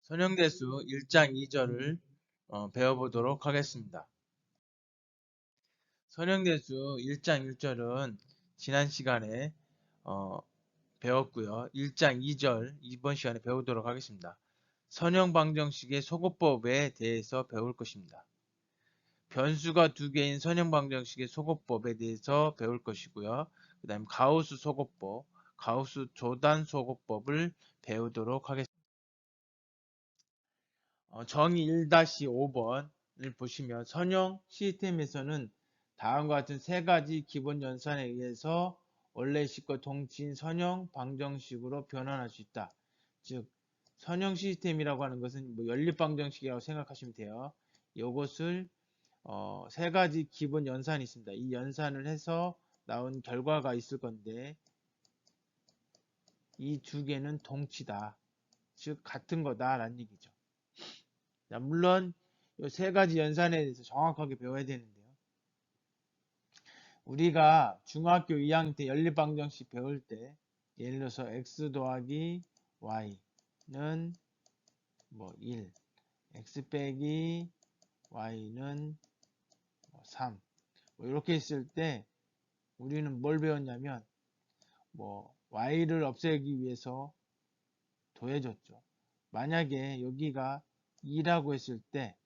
선형대수 1장 2절을 배워보도록 하겠습니다. 선형대수 1장 1절은 지난 시간에 배웠고요. 1장 2절 이번 시간에 배우도록 하겠습니다. 선형방정식의 소거법에 대해서 배울 것입니다. 변수가 두 개인 선형방정식의 소거법에 대해서 배울 것이고요. 그 다음 가우스 소거법, 가우스 조단 소거법을 배우도록 하겠습니다. 정의 1-5번을 보시면 선형 시스템에서는 다음과 같은 세 가지 기본 연산에 의해서 원래식과 동치인 선형 방정식으로 변환할 수 있다. 즉 선형 시스템이라고 하는 것은 연립 방정식이라고 생각하시면 돼요. 이것을 세 가지 기본 연산이 있습니다. 이 연산을 해서 나온 결과가 있을 건데 이 두 개는 동치다. 즉 같은 거다라는 얘기죠. 자, 물론 이 세 가지 연산에 대해서 정확하게 배워야 되는데요. 우리가 중학교 2학년 때 연립방정식 배울 때 예를 들어서 x 더하기 y는 1, x 빼기 y는 3 이렇게 했을 때 우리는 뭘 배웠냐면 y를 없애기 위해서 더해줬죠. 만약에 여기가 2라고 했을 때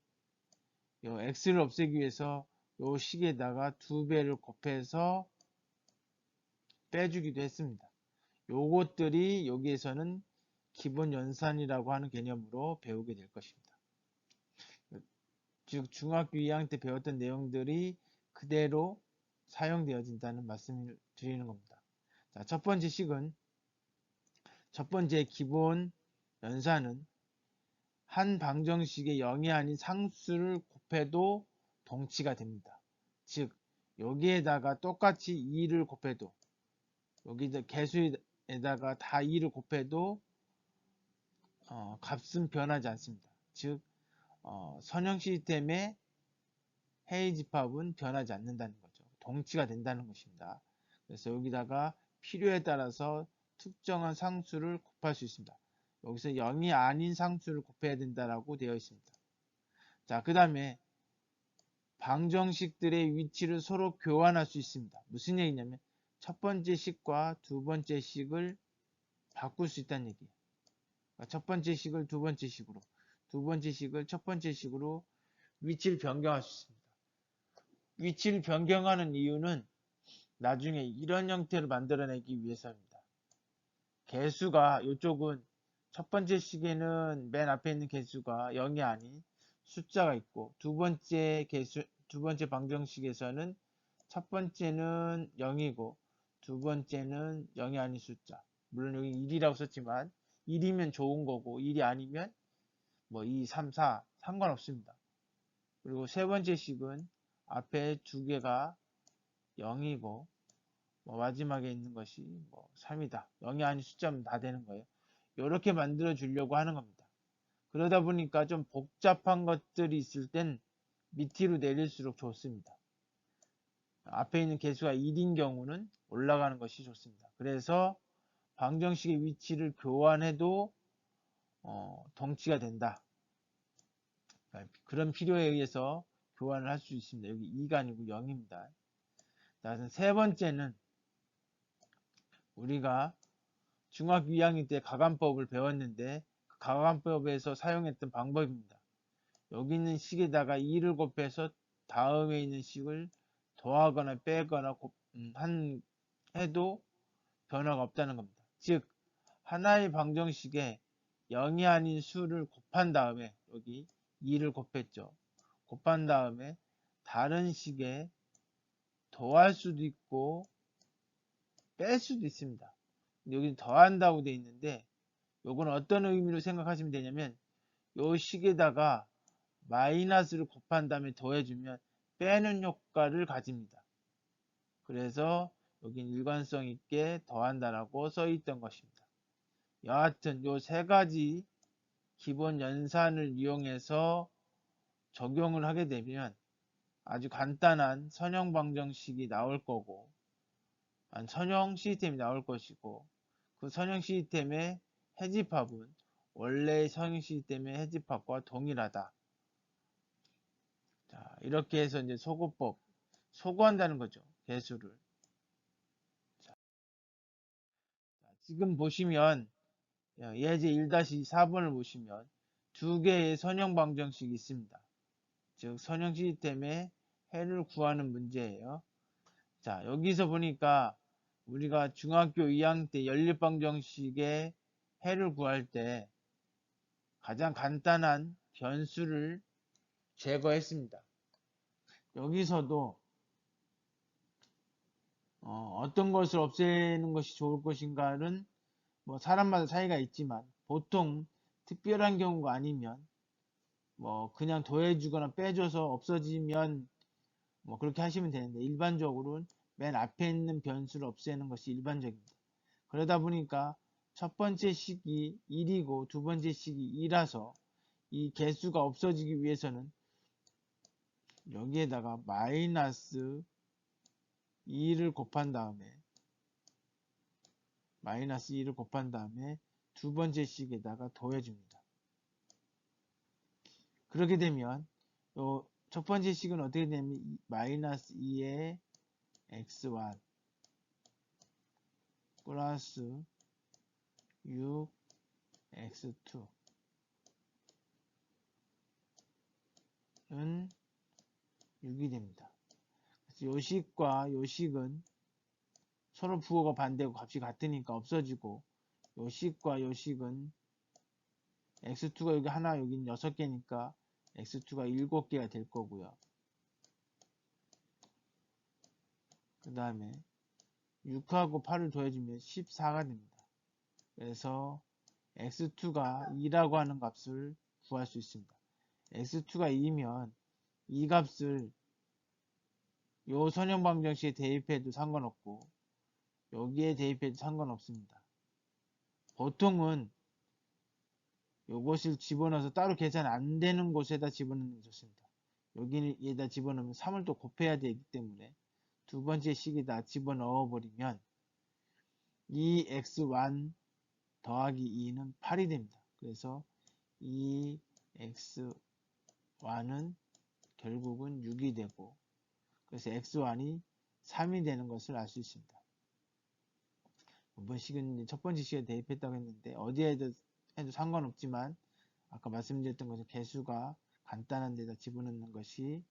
요 x를 없애기 위해서 요 식에다가 2배를 곱해서 빼주기도 했습니다. 요것들이 여기에서는 기본 연산이라고 하는 개념으로 배우게 될 것입니다. 즉 중학교 2학년 때 배웠던 내용들이 그대로 사용되어진다는 말씀을 드리는 겁니다. 자, 첫 번째 식은 첫 번째 기본 연산은 한 방정식의 0이 아닌 상수를 곱해도 동치가 됩니다. 즉 여기에다가 똑같이 2를 곱해도 여기 개수에다가 다 2를 곱해도 값은 변하지 않습니다. 즉 선형 시스템의 해의 집합은 변하지 않는다는 거죠. 동치가 된다는 것입니다. 그래서 여기다가 필요에 따라서 특정한 상수를 곱할 수 있습니다. 여기서 0이 아닌 상수를 곱해야 된다라고 되어 있습니다. 자, 그 다음에 방정식들의 위치를 서로 교환할 수 있습니다. 무슨 얘기냐면 첫 번째 식과 두 번째 식을 바꿀 수 있다는 얘기예요. 그러니까 첫 번째 식을 두 번째 식으로, 두 번째 식을 첫 번째 식으로 위치를 변경할 수 있습니다. 위치를 변경하는 이유는 나중에 이런 형태를 만들어내기 위해서입니다. 개수가 이쪽은 첫 번째 식에는 맨 앞에 있는 개수가 0이 아닌 숫자가 있고 두 번째 방정식에서는 첫 번째는 0이고 두 번째는 0이 아닌 숫자. 물론 여기 1이라고 썼지만 1이면 좋은 거고 1이 아니면 2, 3, 4 상관없습니다. 그리고 세 번째 식은 앞에 두 개가 0이고 마지막에 있는 것이 3이다. 0이 아닌 숫자면 다 되는 거예요. 이렇게 만들어 주려고 하는 겁니다. 그러다 보니까 좀 복잡한 것들이 있을 땐 밑으로 내릴수록 좋습니다. 앞에 있는 개수가 1인 경우는 올라가는 것이 좋습니다. 그래서 방정식의 위치를 교환해도 동치가 된다. 그런 필요에 의해서 교환을 할 수 있습니다. 여기 2가 아니고 0입니다. 자, 세 번째는 우리가 중학교 2학년 때 가관법을 배웠는데 그 가관법에서 사용했던 방법입니다. 여기 있는 식에다가 2를 곱해서 다음에 있는 식을 더하거나 빼거나 해도 변화가 없다는 겁니다. 즉 하나의 방정식에 0이 아닌 수를 곱한 다음에 여기 2를 곱했죠. 곱한 다음에 다른 식에 더할 수도 있고 뺄 수도 있습니다. 여기 더한다고 되어 있는데 요건 어떤 의미로 생각하시면 되냐면 요 식에다가 마이너스를 곱한 다음에 더해주면 빼는 효과를 가집니다. 그래서 여긴 일관성 있게 더한다라고 써 있던 것입니다. 여하튼 요 세 가지 기본 연산을 이용해서 적용을 하게 되면 아주 간단한 선형 방정식이 나올 거고 선형 시스템이 나올 것이고 그 선형 시스템의 해집합은 원래의 선형식 때문에 해집합과 동일하다. 자, 이렇게 해서 이제 소거법, 소거한다는 거죠. 개수를. 자, 지금 보시면 예제 1-4번을 보시면 두 개의 선형 방정식이 있습니다. 즉 선형 시스템의 해를 구하는 문제예요. 자, 여기서 보니까 우리가 중학교 2학년 때 연립방정식의 해를 구할 때 가장 간단한 변수를 제거했습니다. 여기서도 어떤 것을 없애는 것이 좋을 것인가는 뭐 사람마다 차이가 있지만 보통 특별한 경우가 아니면 뭐 그냥 더해주거나 빼줘서 없어지면 뭐 그렇게 하시면 되는데 일반적으로는 맨 앞에 있는 변수를 없애는 것이 일반적입니다. 그러다 보니까 첫 번째 식이 1이고 두 번째 식이 2라서 이 개수가 없어지기 위해서는 여기에다가 마이너스 2를 곱한 다음에 두 번째 식에다가 더해줍니다. 그렇게 되면 첫 번째 식은 어떻게 되냐면 마이너스 2의 x1 플러스 6 x2는 6이 됩니다. 그래서 요식과 요식은 서로 부호가 반대고 값이 같으니까 없어지고 요식과 요식은 x2가 여기 하나 여기는 6개니까 x2가 7개가 될 거고요. 그 다음에 6하고 8을 더해주면 14가 됩니다. 그래서 x2가 2라고 하는 값을 구할 수 있습니다. x2가 2면 이 값을 요 선형 방정식에 대입해도 상관없고 여기에 대입해도 상관없습니다. 보통은 요것을 집어넣어서 따로 계산 안 되는 곳에다 집어넣는 게 좋습니다. 여기에다 집어넣으면 3을 또 곱해야 되기 때문에 두 번째 식에다 집어넣어 버리면 2x1 더하기 2는 8이 됩니다. 그래서 2x1은 결국은 6이 되고 그래서 x1이 3이 되는 것을 알 수 있습니다. 이번 식은 첫 번째 식에 대입했다고 했는데 어디에 해도 상관없지만 아까 말씀드렸던 것처럼 개수가 간단한 데다 집어넣는 것이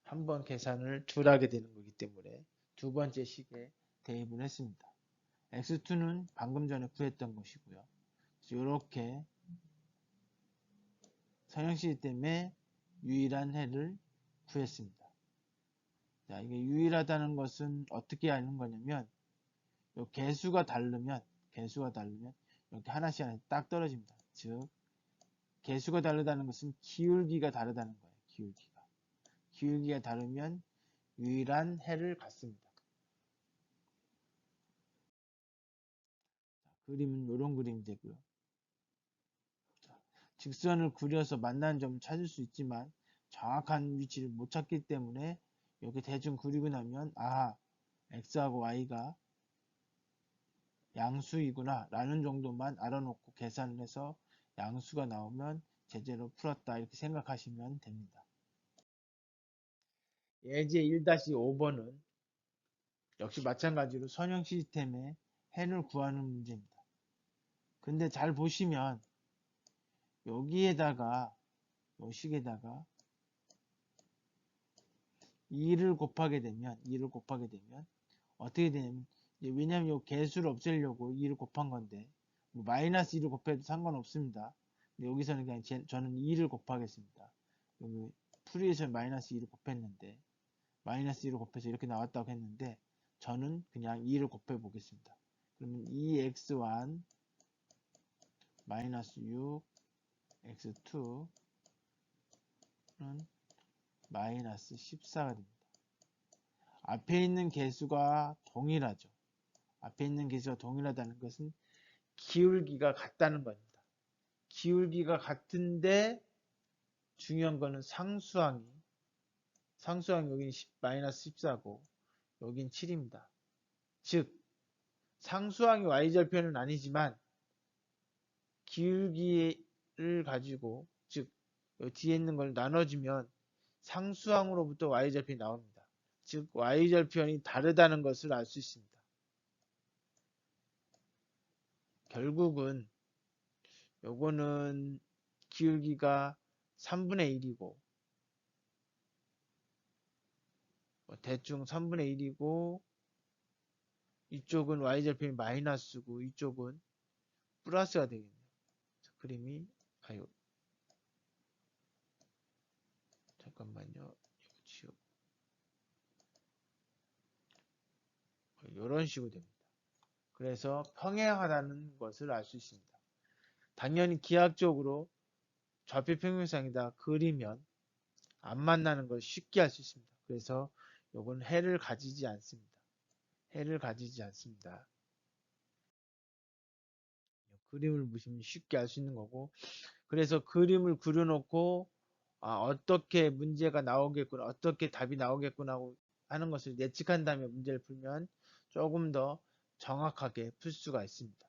한번 계산을 덜하게 되는 거기 때문에 두 번째 식에 대입을 했습니다. x2는 방금 전에 구했던 것이고요. 이렇게 선형식 때문에 유일한 해를 구했습니다. 자, 이게 유일하다는 것은 어떻게 아는 거냐면 요 개수가 다르면 이렇게 하나씩 딱 떨어집니다. 즉 개수가 다르다는 것은 기울기가 다르다는 거예요. 기울기가 다르면 유일한 해를 갖습니다. 그림은 이런 그림이 되고요. 직선을 그려서 만나는 점을 찾을 수 있지만 정확한 위치를 못 찾기 때문에 이렇게 대충 그리고 나면 x하고 y가 양수이구나 라는 정도만 알아놓고 계산을 해서 양수가 나오면 제대로 풀었다 이렇게 생각하시면 됩니다. 예제 1-5번은 역시 마찬가지로 선형 시스템의 해를 구하는 문제입니다. 근데 잘 보시면 여기에다가 요 식에다가 2를 곱하게 되면 어떻게 되냐면 왜냐면 요 개수를 없애려고 2를 곱한 건데 뭐 마이너스 2를 곱해도 상관없습니다. 근데 여기서는 그냥 저는 2를 곱하겠습니다. 여기 풀이에서 마이너스 2를 곱했는데 마이너스 2를 곱해서 이렇게 나왔다고 했는데 저는 그냥 2를 곱해 보겠습니다. 그러면 2x1 마이너스 6 x2는 마이너스 14가 됩니다. 앞에 있는 개수가 동일하죠. 앞에 있는 개수가 동일하다는 것은 기울기가 같다는 겁니다. 기울기가 같은데 중요한 거는 상수항이 여기는 마이너스 14고 여긴 7입니다. 즉 상수항이 y절편은 아니지만 기울기를 가지고, 즉 뒤에 있는 걸 나눠주면 상수항으로부터 y절편이 나옵니다. 즉 y절편이 다르다는 것을 알 수 있습니다. 결국은 요거는 기울기가 3분의 1이고 대충 3분의 1이고 이쪽은 y절편이 마이너스고 이쪽은 플러스가 되겠네요. 그림이 아유 잠깐만요. 이거 지우고 이런 식으로 됩니다. 그래서 평행하다는 것을 알 수 있습니다. 당연히 기하학적으로 좌표 평행상이다 그리면 안 만나는 걸 쉽게 알 수 있습니다. 그래서 요건 해를 가지지 않습니다. 해를 가지지 않습니다. 그림을 보시면 쉽게 알 수 있는 거고 그래서 그림을 그려놓고 어떻게 문제가 나오겠구나 어떻게 답이 나오겠구나 하는 것을 예측한 다음에 문제를 풀면 조금 더 정확하게 풀 수가 있습니다.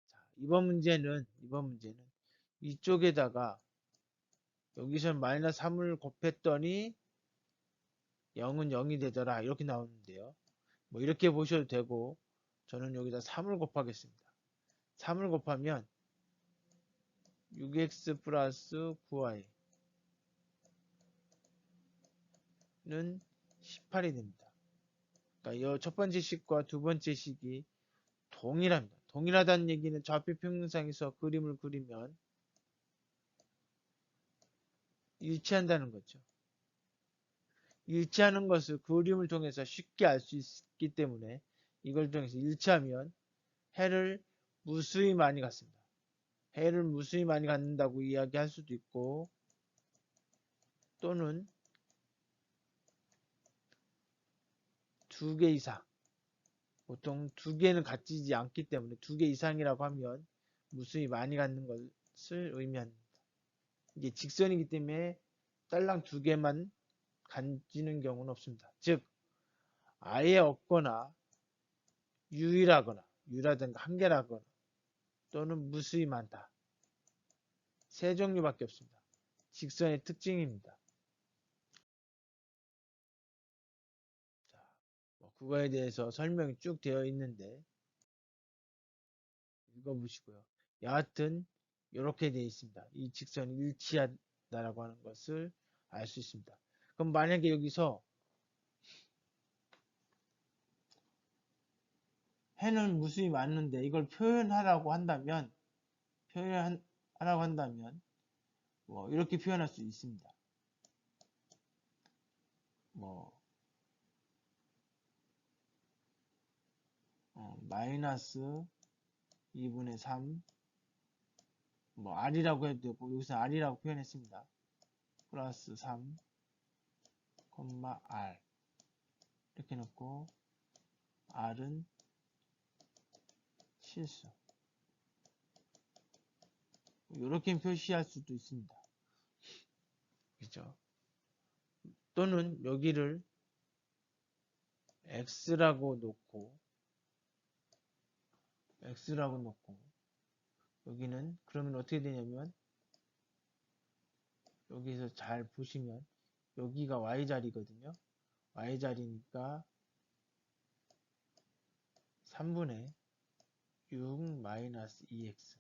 자, 이번 문제는 이쪽에다가 여기서 마이너스 3을 곱했더니 0은 0이 되더라 이렇게 나오는데요. 뭐 이렇게 보셔도 되고 저는 여기다 3을 곱하겠습니다. 3을 곱하면 6x 플러스 9y는 18이 됩니다. 그러니까 이 첫 번째 식과 두 번째 식이 동일합니다. 동일하다는 얘기는 좌표 평행상에서 그림을 그리면 일치한다는 거죠. 일치하는 것을 그림을 통해서 쉽게 알 수 있기 때문에 이걸 통해서 일치하면 해를 무수히 많이 갖습니다. 해를 무수히 많이 갖는다고 이야기할 수도 있고 또는 2개 이상 보통 2개는 갖지지 않기 때문에 2개 이상이라고 하면 무수히 많이 갖는 것을 의미합니다. 이게 직선이기 때문에 딸랑 2개만 가지는 경우는 없습니다. 즉 아예 없거나 유일하든가 한 개라거나 또는 무수히 많다. 세 종류밖에 없습니다. 직선의 특징입니다. 자, 그거에 대해서 설명이 쭉 되어 있는데 읽어보시고요. 여하튼 이렇게 되어 있습니다. 이 직선이 일치하다라고 하는 것을 알 수 있습니다. 그럼 만약에 여기서 해는 무수히 많은데 이걸 표현하라고 한다면 뭐 이렇게 표현할 수 있습니다. 뭐 마이너스 2분의 3 뭐 r이라고 해도 되고 여기서 r이라고 표현했습니다. 플러스 3 r 이렇게 놓고 r은 실수 이렇게 표시할 수도 있습니다. 그죠? 또는 여기를 x라고 놓고 여기는 그러면 어떻게 되냐면 여기서 잘 보시면 여기가 y자리거든요. y자리니까 3분의 6 마이너스 2x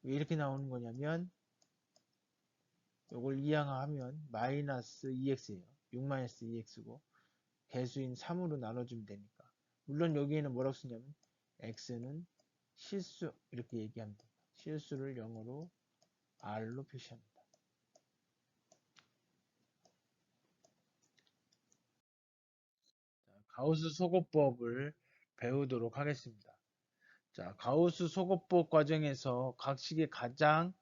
왜 이렇게 나오는 거냐면 요걸 이항하면 마이너스 2x예요. 6 마이너스 2x고 개수인 3으로 나눠주면 되니까 물론 여기에는 뭐라고 쓰냐면 x는 실수 이렇게 얘기합니다. 실수를 0으로 r로 표시합니다. 가우스 소거법을 배우도록 하겠습니다. 자, 가우스 소거법 과정에서 각 식의 가장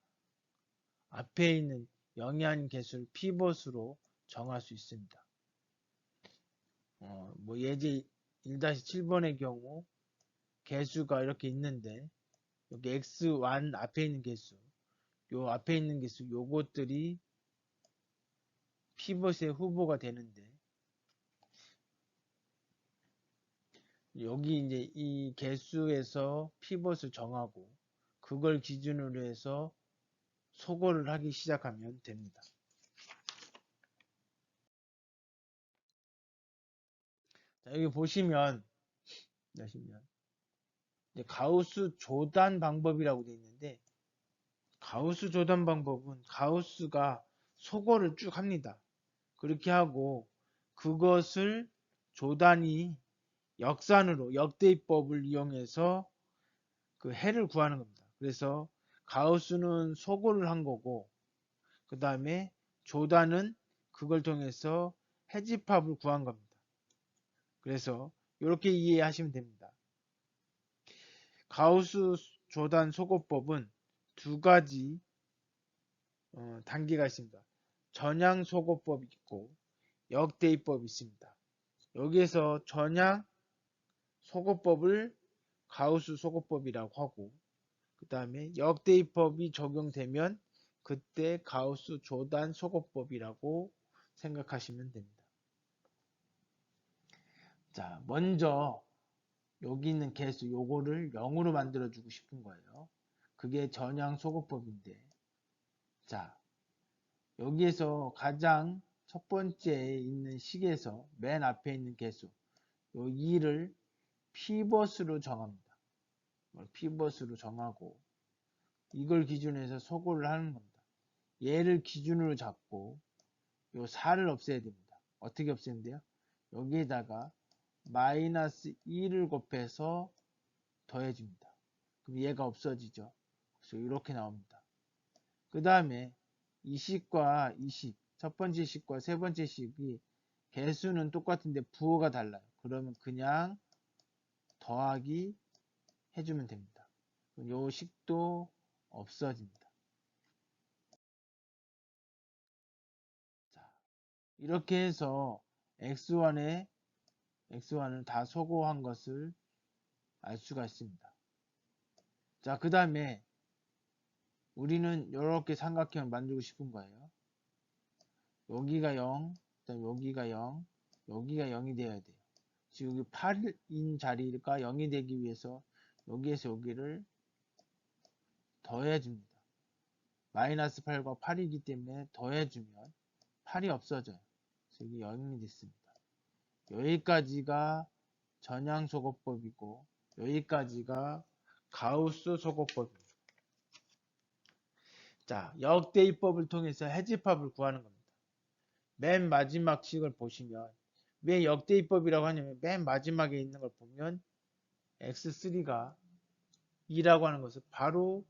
앞에 있는 영이한 개수를 피벗으로 정할 수 있습니다. 뭐 예제 1-7번의 경우 개수가 이렇게 있는데 여기 x1 앞에 있는 개수 요 앞에 있는 개수 요것들이 피벗의 후보가 되는데 여기 이제 이 개수에서 피벗을 정하고 그걸 기준으로 해서 소거를 하기 시작하면 됩니다. 자, 여기 보시면 가우스 조단 방법이라고 되어 있는데, 가우스 조단 방법은 가우스가 소거를 쭉 합니다. 그렇게 하고 그것을 조단이 역산으로 역대입법을 이용해서 그 해를 구하는 겁니다. 그래서 가우스는 소거를 한 거고, 그 다음에 조단은 그걸 통해서 해집합을 구한 겁니다. 그래서 이렇게 이해하시면 됩니다. 가우스 조단 소거법은 두 가지 단계가 있습니다. 전향 소거법이 있고 역대입법이 있습니다. 여기에서 전향 소거법을 가우스 소거법이라고 하고, 그 다음에 역대입법이 적용되면 그때 가우스 조단 소거법이라고 생각하시면 됩니다. 자, 먼저 여기 있는 개수 요거를 0으로 만들어 주고 싶은 거예요. 그게 전향 소거법인데, 자, 여기에서 가장 첫 번째에 있는 식에서 맨 앞에 있는 개수 요 2를 피벗으로 정합니다. 피벗으로 정하고 이걸 기준으로 해서 소거를 하는 겁니다. 얘를 기준으로 잡고 요 4를 없애야 됩니다. 어떻게 없애면 돼요? 여기에다가 마이너스 2를 곱해서 더해줍니다. 그럼 얘가 없어지죠. 그래서 이렇게 나옵니다. 그 다음에 이 식과 이 식, 첫 번째 식과 세 번째 식이 개수는 똑같은데 부호가 달라요. 그러면 그냥 더하기 해주면 됩니다. 요 식도 없어집니다. 자, 이렇게 해서 x1을 다 소거한 것을 알 수가 있습니다. 자, 그 다음에 우리는 이렇게 삼각형을 만들고 싶은 거예요. 여기가 0, 여기가 0, 여기가 0이 되어야 돼요. 지금 여기 8인 자리가 0이 되기 위해서 여기에서 여기를 더해줍니다. 마이너스 8과 8이기 때문에 더해주면 8이 없어져요. 그래서 여기 0이 됐습니다. 여기까지가 전향소거법이고 여기까지가 가우스 소거법입니다. 자, 역대입법을 통해서 해집합을 구하는 겁니다. 맨 마지막 식을 보시면 왜 역대입법이라고 하냐면 맨 마지막에 있는 걸 보면 x3가 2라고 하는 것을 바로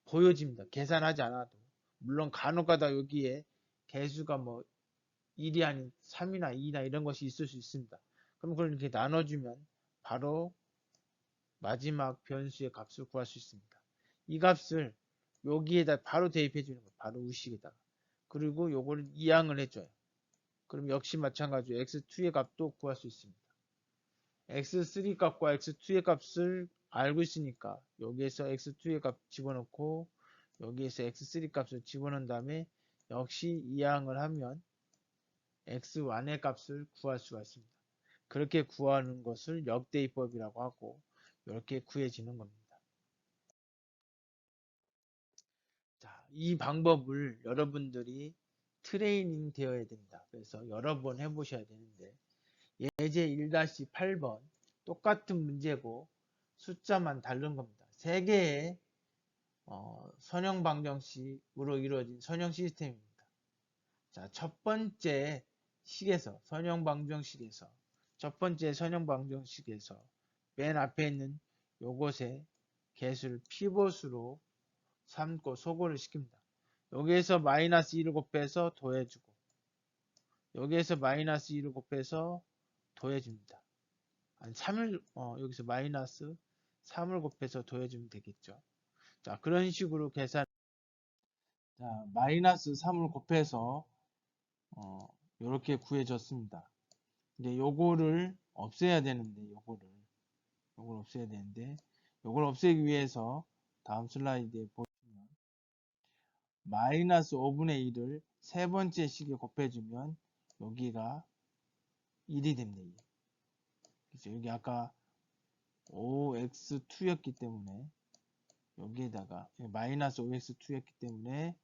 보여집니다. 계산하지 않아도. 물론 간혹가다 여기에 개수가 뭐 1이 아닌 3이나 2나 이런 것이 있을 수 있습니다. 그럼 그걸 이렇게 나눠주면 바로 마지막 변수의 값을 구할 수 있습니다. 이 값을 여기에다 바로 대입해 주는 거예요. 바로 우식에다가. 그리고 요거를 이항을 해줘요. 그럼 역시 마찬가지로 x2의 값도 구할 수 있습니다. x3 값과 x2의 값을 알고 있으니까 여기에서 x2의 값 집어넣고 여기에서 x3 값을 집어넣은 다음에 역시 이항을 하면 x1의 값을 구할 수가 있습니다. 그렇게 구하는 것을 역대입법이라고 하고 이렇게 구해지는 겁니다. 자, 이 방법을 여러분들이 트레이닝 되어야 됩니다. 그래서 여러 번 해보셔야 되는데 예제 1-8번 똑같은 문제고 숫자만 다른 겁니다. 3개의 선형 방정식으로 이루어진 선형 시스템입니다. 자, 첫 번째 선형 방정식에서 맨 앞에 있는 요것의 개수를 피벗으로 삼고 소거를 시킵니다. 여기에서 마이너스 2를 곱해서 더해주고 여기에서 마이너스 2를 곱해서 더해줍니다. 아니, 3을 여기서 마이너스 3을 곱해서 더해주면 되겠죠. 자, 그런 식으로 계산. 자, 마이너스 3을 곱해서 이렇게 구해졌습니다. 이제 요거를 없애야 되는데 요걸 없애야 되는데 요걸 없애기 위해서 다음 슬라이드에 보시면 마이너스 5분의 1을 세 번째 식에 곱해주면 여기가 1이 됩니다. 그래서 여기 아까 5x2였기 때문에 여기에다가 마이너스 5x2였기 때문에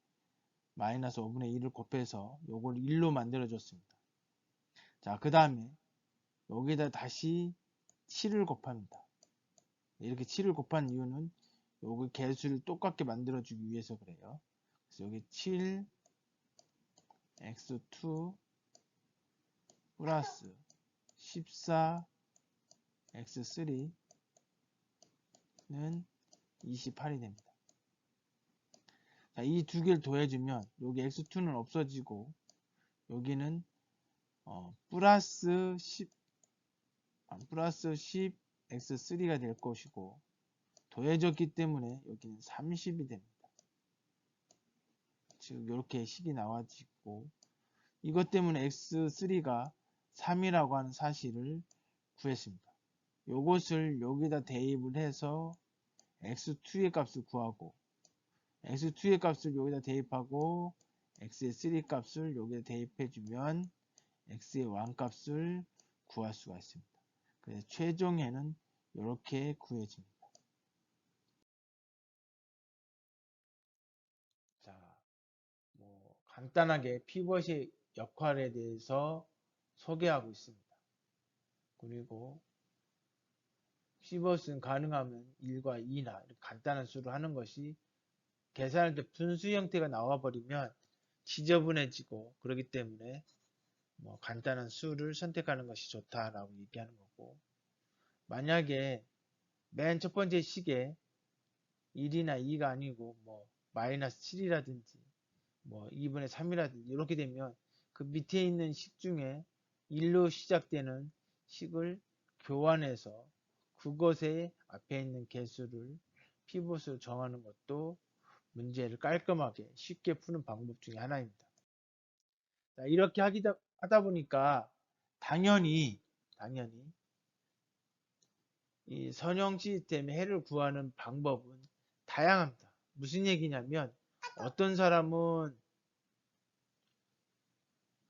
마이너스 5분의 1을 곱해서 요걸 1로 만들어 줬습니다. 자, 그 다음에 여기다 다시 7을 곱합니다. 이렇게 7을 곱한 이유는 여기 개수를 똑같게 만들어 주기 위해서 그래요. 그래서 여기 7 x2 플러스 14 x3는 28이 됩니다. 자, 이 두 개를 더해주면 여기 x2는 없어지고 여기는 플러스 10 x3가 될 것이고 더해졌기 때문에 여기는 30이 됩니다. 지금 이렇게 식이 나와지고 이것 때문에 x3가 3이라고 하는 사실을 구했습니다. 요것을 여기다 대입을 해서 x2의 값을 구하고 x2의 값을 여기다 대입하고 x의 3 값을 여기다 대입해주면 x의 1 값을 구할 수가 있습니다. 그래서 최종에는 이렇게 구해집니다. 자, 간단하게 피벗의 역할에 대해서 소개하고 있습니다. 그리고 피벗은 가능하면 1과 2나 간단한 수를 하는 것이 계산할 때 분수 형태가 나와버리면 지저분해지고 그렇기 때문에 간단한 수를 선택하는 것이 좋다라고 얘기하는 거고, 만약에 맨 첫 번째 식에 1이나 2가 아니고 마이너스 7이라든지 2분의 3이라든지 이렇게 되면 그 밑에 있는 식 중에 1로 시작되는 식을 교환해서 그것의 앞에 있는 개수를 피벗으로 정하는 것도 문제를 깔끔하게 쉽게 푸는 방법 중에 하나입니다. 자, 이렇게 하다 보니까 당연히 이 선형 시스템의 해를 구하는 방법은 다양합니다. 무슨 얘기냐면 어떤 사람은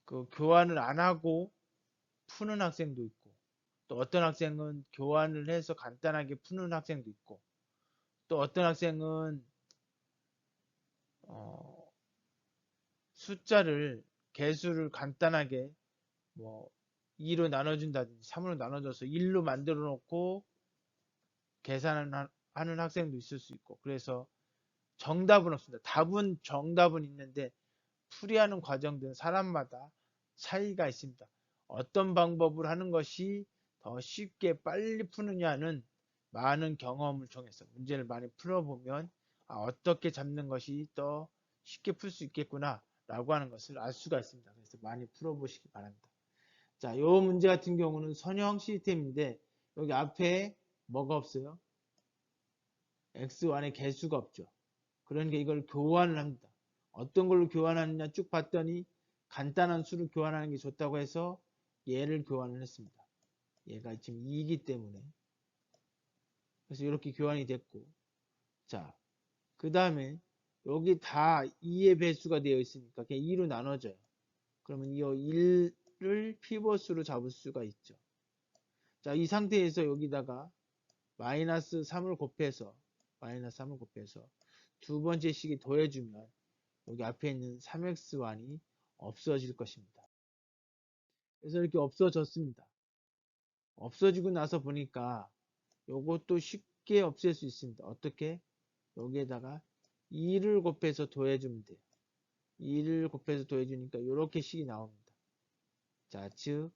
그 교환을 안 하고 푸는 학생도 있고, 또 어떤 학생은 교환을 해서 간단하게 푸는 학생도 있고, 또 어떤 학생은 숫자를 개수를 간단하게 2로 나눠준다든지 3으로 나눠줘서 1로 만들어 놓고 계산하는 학생도 있을 수 있고, 그래서 정답은 없습니다. 정답은 있는데 풀이하는 과정들은 사람마다 차이가 있습니다. 어떤 방법을 하는 것이 더 쉽게 빨리 푸느냐는 많은 경험을 통해서 문제를 많이 풀어보면 어떻게 잡는 것이 더 쉽게 풀 수 있겠구나 라고 하는 것을 알 수가 있습니다. 그래서 많이 풀어보시기 바랍니다. 자, 이 문제 같은 경우는 선형 시스템인데 여기 앞에 뭐가 없어요? x1의 개수가 없죠. 그러니까 이걸 교환을 합니다. 어떤 걸로 교환하느냐 쭉 봤더니 간단한 수를 교환하는 게 좋다고 해서 얘를 교환을 했습니다. 얘가 지금 2이기 때문에. 그래서 이렇게 교환이 됐고, 자, 그 다음에 여기 다 2의 배수가 되어 있으니까 그냥 2로 나눠져요. 그러면 이 1을 피벗으로 잡을 수가 있죠. 자, 이 상태에서 여기다가 마이너스 3을 곱해서 두 번째 식이 더해주면 여기 앞에 있는 3x1이 없어질 것입니다. 그래서 이렇게 없어졌습니다. 없어지고 나서 보니까 요것도 쉽게 없앨 수 있습니다. 어떻게? 여기에다가 2를 곱해서 더해주면 돼요. 2를 곱해서 더해주니까 이렇게 식이 나옵니다. 자, 즉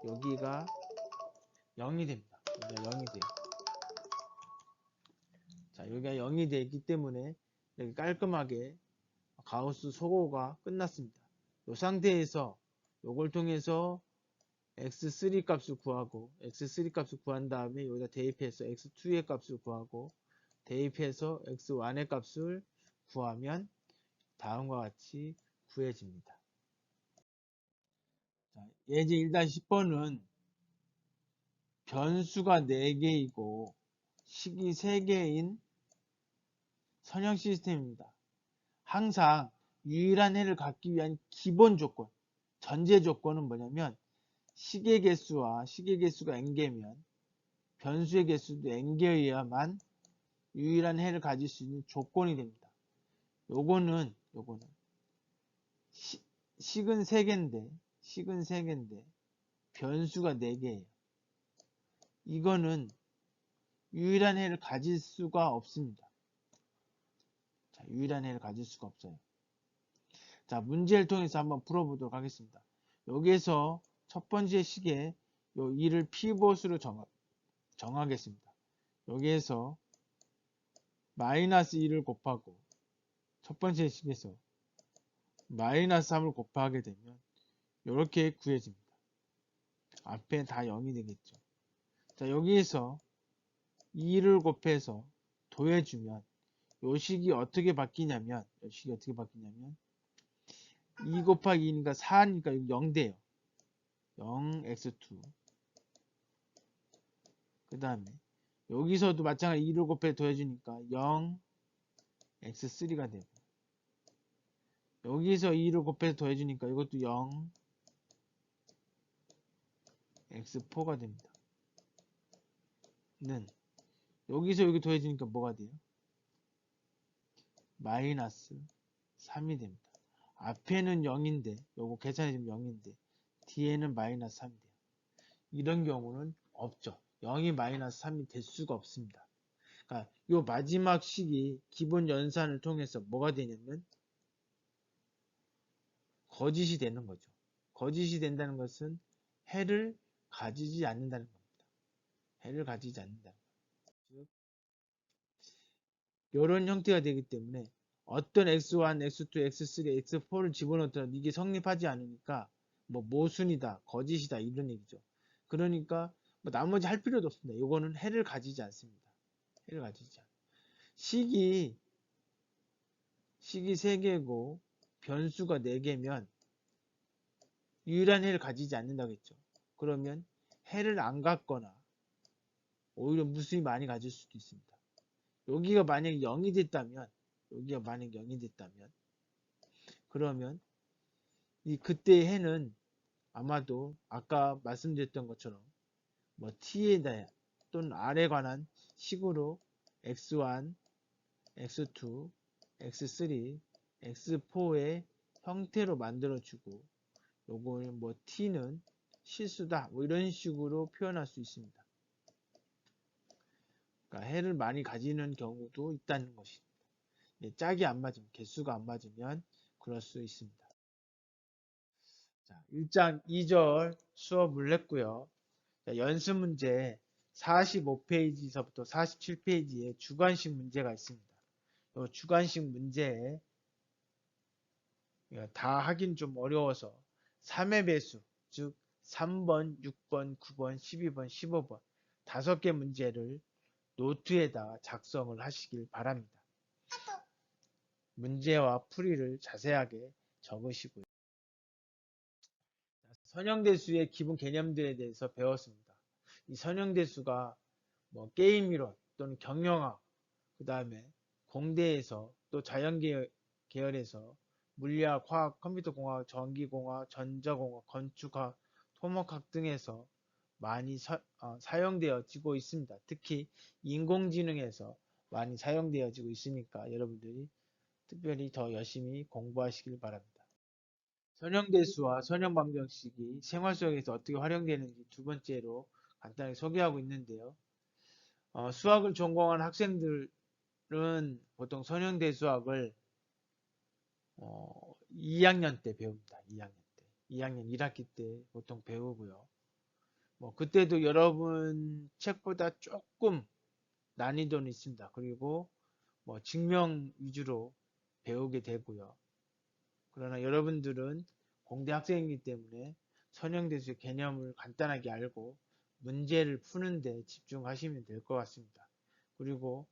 여기가 0이 됩니다. 여기가 0이 돼요. 자, 여기가 0이 되기 때문에 이렇게 깔끔하게 가우스 소거가 끝났습니다. 이 상태에서 이걸 통해서 x3 값을 구하고 x3 값을 구한 다음에 여기다 대입해서 x2의 값을 구하고 대입해서 x1의 값을 구하면 다음과 같이 구해집니다. 자, 예제 1-10번은 변수가 4개이고 식이 3개인 선형 시스템입니다. 항상 유일한 해를 갖기 위한 기본 조건, 전제 조건은 뭐냐면 식의 개수가 n개면 변수의 개수도 n개여야만 유일한 해를 가질 수 있는 조건이 됩니다. 요거는 식은 3개인데 변수가 4개예요. 이거는 유일한 해를 가질 수가 없습니다. 자, 유일한 해를 가질 수가 없어요. 자, 문제를 통해서 한번 풀어보도록 하겠습니다. 여기에서 첫 번째 식에 요 2를 피봇으로 정하겠습니다. 여기에서 마이너스 2를 곱하고 첫 번째 식에서 마이너스 3을 곱하게 되면 이렇게 구해집니다. 앞에 다 0이 되겠죠. 자, 여기에서 2를 곱해서 더해주면 요 식이 어떻게 바뀌냐면 2 곱하기 2니까 4니까 0 돼요. 0x2 그 다음에 여기서도 마찬가지 2를 곱해 더해주니까 0x3가 되고 여기서 2를 곱해서 더해주니까 이것도 0x4가 됩니다. 는 여기서 여기 더해주니까 뭐가 돼요? 마이너스 3이 됩니다. 앞에는 0인데 요거 계산해주면 0인데 뒤에는 마이너스 3이 돼요. 이런 경우는 없죠. 0이 마이너스 3이 될 수가 없습니다. 그러니까 요 마지막 식이 기본 연산을 통해서 뭐가 되냐면 거짓이 되는 거죠. 거짓이 된다는 것은 해를 가지지 않는다는 겁니다. 해를 가지지 않는다는 즉 이런 형태가 되기 때문에 어떤 x1, x2, x3, x4를 집어넣더라도 이게 성립하지 않으니까 뭐 모순이다, 거짓이다 이런 얘기죠. 그러니까 뭐 나머지 할 필요도 없습니다. 이거는 해를 가지지 않습니다. 해를 가지지 않아요. 식이 3개고 변수가 4개면 유일한 해를 가지지 않는다고 했죠. 그러면 해를 안 갖거나 오히려 무수히 많이 가질 수도 있습니다. 여기가 만약에 0이 됐다면 그러면 이 그때의 해는 아마도 아까 말씀드렸던 것처럼 뭐 t에 대한 또는 r에 관한 식으로 x1, x2, x3, x4의 형태로 만들어주고 요걸 뭐 t는 실수다 뭐 이런 식으로 표현할 수 있습니다. 그러니까 해를 많이 가지는 경우도 있다는 것입니다. 짝이 안 맞으면 개수가 안 맞으면 그럴 수 있습니다. 자, 1장 2절 수업을 했고요. 자, 연습 문제 45페이지서부터 47페이지에 주관식 문제가 있습니다. 이 주관식 문제에 다 하긴 좀 어려워서 3의 배수, 즉 3번, 6번, 9번, 12번, 15번 5개 문제를 노트에다 작성을 하시길 바랍니다. 문제와 풀이를 자세하게 적으시고요. 선형대수의 기본 개념들에 대해서 배웠습니다. 이 선형대수가 뭐 게임이론 또는 경영학, 그 다음에 공대에서 또 자연계열에서 물리학, 화학, 컴퓨터공학, 전기공학, 전자공학, 건축학, 토목학 등에서 많이 사용되어지고 있습니다. 특히 인공지능에서 많이 사용되어지고 있으니까 여러분들이 특별히 더 열심히 공부하시길 바랍니다. 선형대수와 선형방정식이 생활 속에서 어떻게 활용되는지 두 번째로 간단히 소개하고 있는데요. 수학을 전공한 학생들은 보통 선형대수학을 2학년 때 배웁니다. 2학년 1학기 때 보통 배우고요. 뭐 그때도 여러분 책보다 조금 난이도는 있습니다. 그리고 뭐 증명 위주로 배우게 되고요. 그러나 여러분들은 공대 학생이기 때문에 선형대수의 개념을 간단하게 알고 문제를 푸는데 집중하시면 될 것 같습니다. 그리고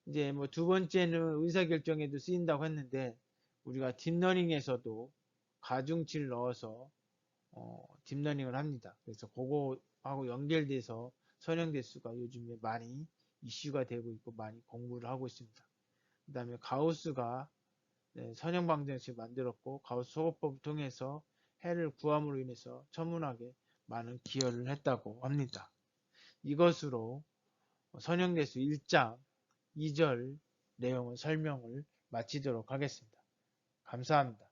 이제 뭐 두 번째는 의사결정에도 쓰인다고 했는데 우리가 딥러닝에서도 가중치를 넣어서 딥러닝을 합니다. 그래서 그거하고 연결돼서 선형대수가 요즘에 많이 이슈가 되고 있고 많이 공부를 하고 있습니다. 그 다음에 가우스가 선형방정식을 만들었고 가우스 소거법을 통해서 해를 구함으로 인해서 천문학에 많은 기여를 했다고 합니다. 이것으로 선형대수 1장 2절 내용의 설명을 마치도록 하겠습니다. 감사합니다.